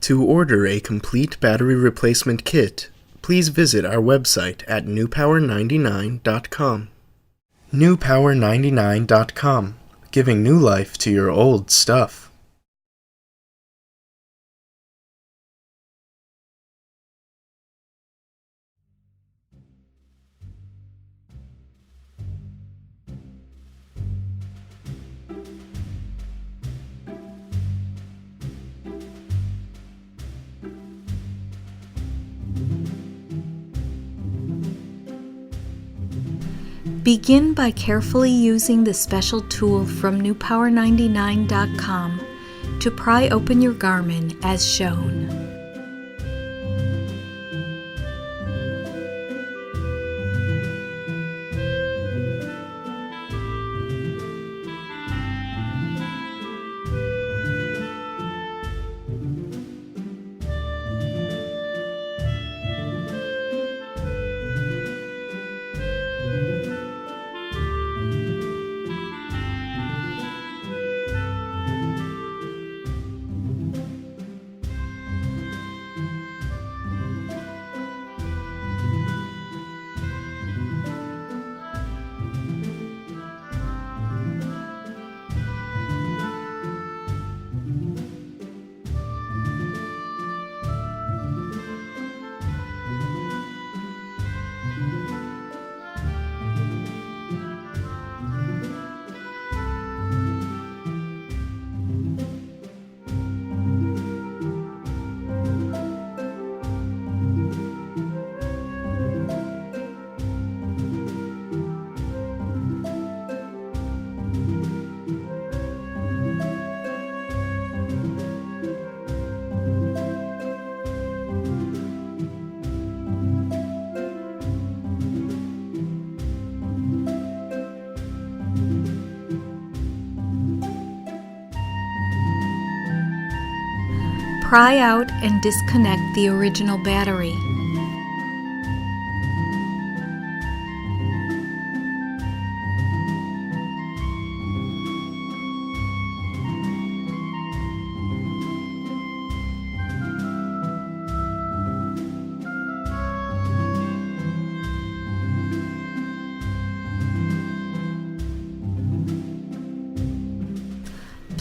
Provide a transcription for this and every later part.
To order a complete battery replacement kit, please visit our website at newpower99.com. newpower99.com, giving new life to your old stuff. Begin by carefully using the special tool from newpower99.com to pry open your Garmin as shown. Pry out and disconnect the original battery.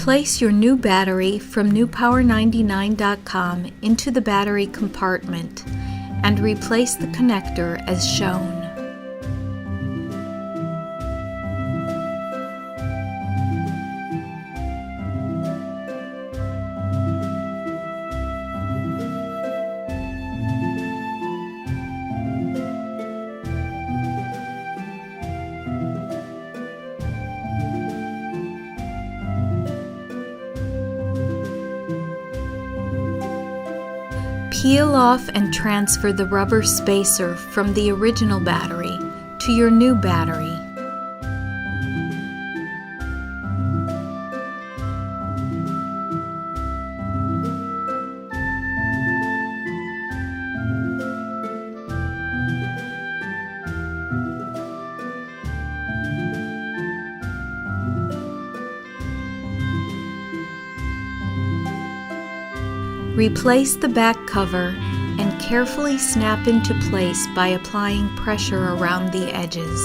Place your new battery from newpower99.com into the battery compartment and replace the connector as shown. Peel off and transfer the rubber spacer from the original battery to your new battery. Replace the back cover and carefully snap into place by applying pressure around the edges.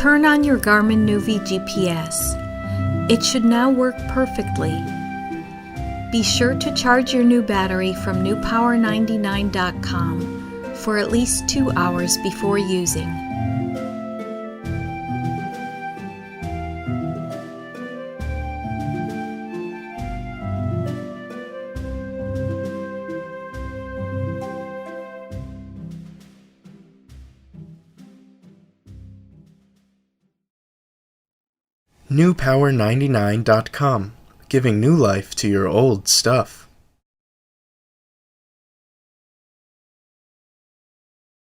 Turn on your Garmin Nuvi GPS. It should now work perfectly. Be sure to charge your new battery from newpower99.com for at least 2 hours before using. newpower99.com, giving new life to your old stuff.